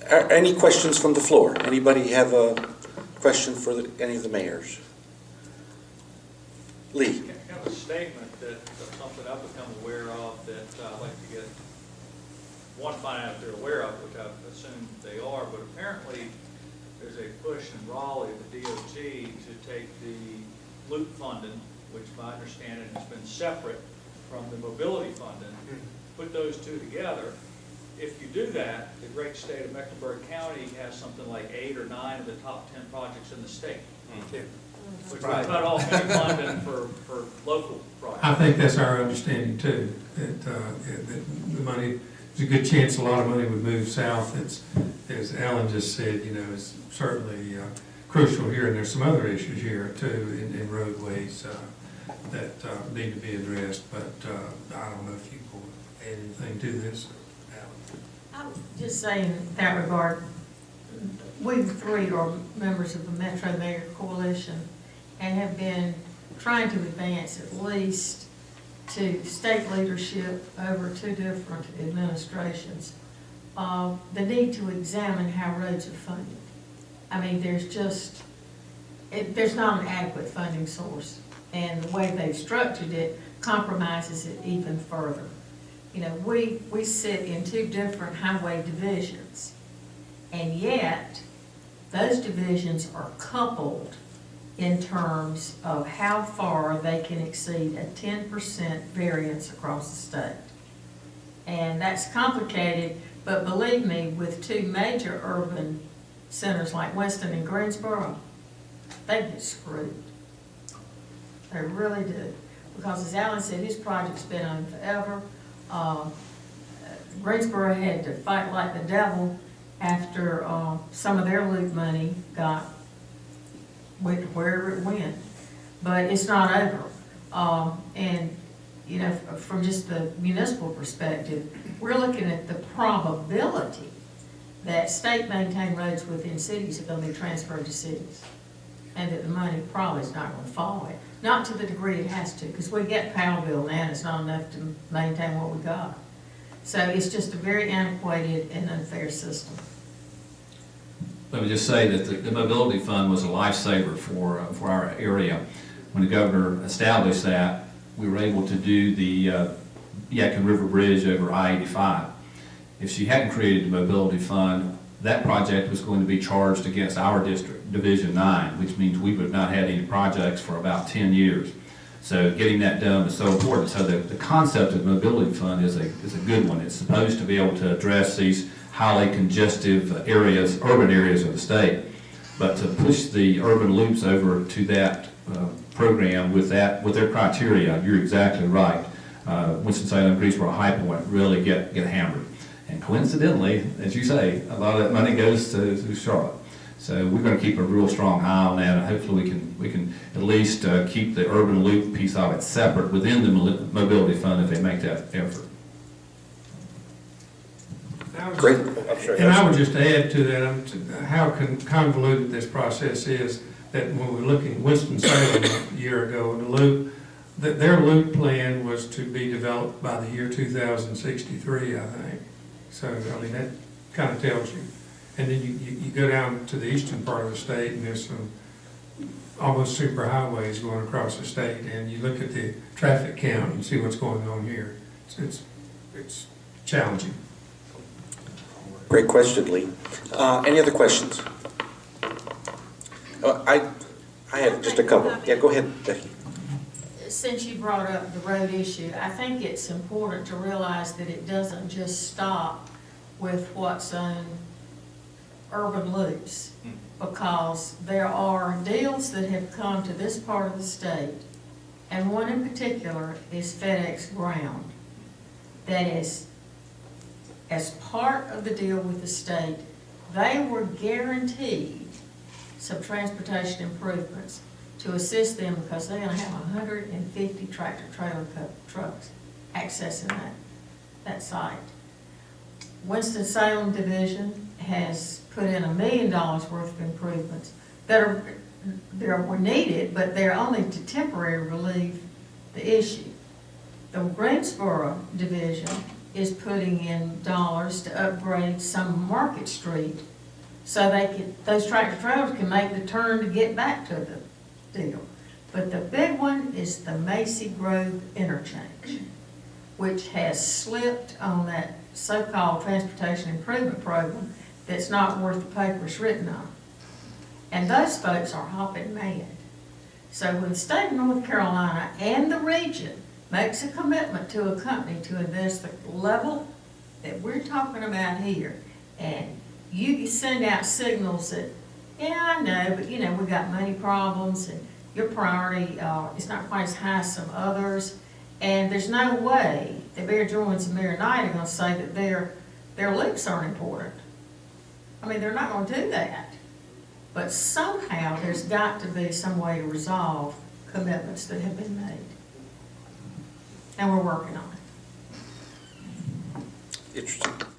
Any questions from the floor? Anybody have a question for any of the mayors? Lee. Kind of a statement that something I've become aware of that I'd like to get find out if they're aware of, which I assume they are, but apparently there's a push in Raleigh, the DOT, to take the loop funding, which my understanding has been separate from the mobility funding, put those two together. If you do that, the great state of Mecklenburg County has something like 8 or 9 of the top 10 projects in the state. Which would cut off any funding for local projects. I think that's our understanding too, that the money, there's a good chance a lot of money would move south. It's, as Allen just said, you know, it's certainly crucial here, and there's some other issues here too in roadways that need to be addressed, but I don't know if you will add anything to this, Allen. I was just saying in that regard, we three are members of the Metro Mayor Coalition and have been trying to advance at least to state leadership over 2 different administrations the need to examine how roads are funded. I mean, there's not an adequate funding source, and the way they've structured it compromises it even further. You know, we sit in 2 different highway divisions, and yet those divisions are coupled in terms of how far they can exceed a 10% variance across the state. And that's complicated, but believe me, with 2 major urban centers like Winston and Greensboro, they get screwed. They really do. Because as Allen said, his project's been on forever. Greensboro had to fight like the devil after some of their loop money went wherever it went. But it's not over. And, you know, from just the municipal perspective, we're looking at the probability that state-maintained roads within cities are going to be transferred to cities, and that the money probably is not going to follow it. Not to the degree it has to, because we get Powellville now, and it's not enough to maintain what we got. So it's just a very antiquated and unfair system. Let me just say that the mobility fund was a lifesaver for our area. When the governor established that, we were able to do the Yadkin River Bridge over I-85. If she hadn't created the mobility fund, that project was going to be charged against our district, Division 9, which means we would have not had any projects for about 10 years. So getting that done was so important. So the concept of the mobility fund is a good one. It's supposed to be able to address these highly congestive areas, urban areas of the state. But to push the urban loops over to that program with their criteria, you're exactly right. Winston-Salem, Greensboro, High Point really get hammered. And coincidentally, as you say, a lot of that money goes to Charlotte. So we're going to keep a real strong eye on that, and hopefully we can at least keep the urban loop piece of it separate within the mobility fund if they make that effort. Great. And I would just add to that how convoluted this process is, that when we were looking at Winston-Salem a year ago, and the loop, their loop plan was to be developed by the year 2063, I think. So, I mean, that kind of tells you. And then you go down to the eastern part of the state, and there's some almost super highways going across the state, and you look at the traffic count and see what's going on here. It's challenging. Great question, Lee. Any other questions? I had just a couple. Yeah, go ahead, Becky. Since you brought up the road issue, I think it's important to realize that it doesn't just stop with what's on urban loops, because there are deals that have come to this part of the state, and one in particular is FedEx Ground, that is, as part of the deal with the state, they were guaranteed some transportation improvements to assist them, because they're going to have 150 tractor-trailer trucks accessing that site. Winston-Salem Division has put in $1 million worth of improvements that were needed, but they're only to temporarily relieve the issue. The Greensboro Division is putting in dollars to upgrade some Market Street so those tractor trailers can make the turn to get back to the deal. But the big one is the Macy Grove interchange, which has slipped on that so-called transportation improvement program that's not worth the paper it's written on. And those folks are hopping mad. So when the state of North Carolina and the region makes a commitment to a company to invest the level that we're talking about here, and you send out signals that, yeah, I know, but we got money problems, and your priority is not quite as high as some others, and there's no way that Mayor Joines and Mayor Knight are gonna say that their loops aren't important. I mean, they're not gonna do that. But somehow, there's got to be some way to resolve commitments that have been made. And we're working on it. Interesting.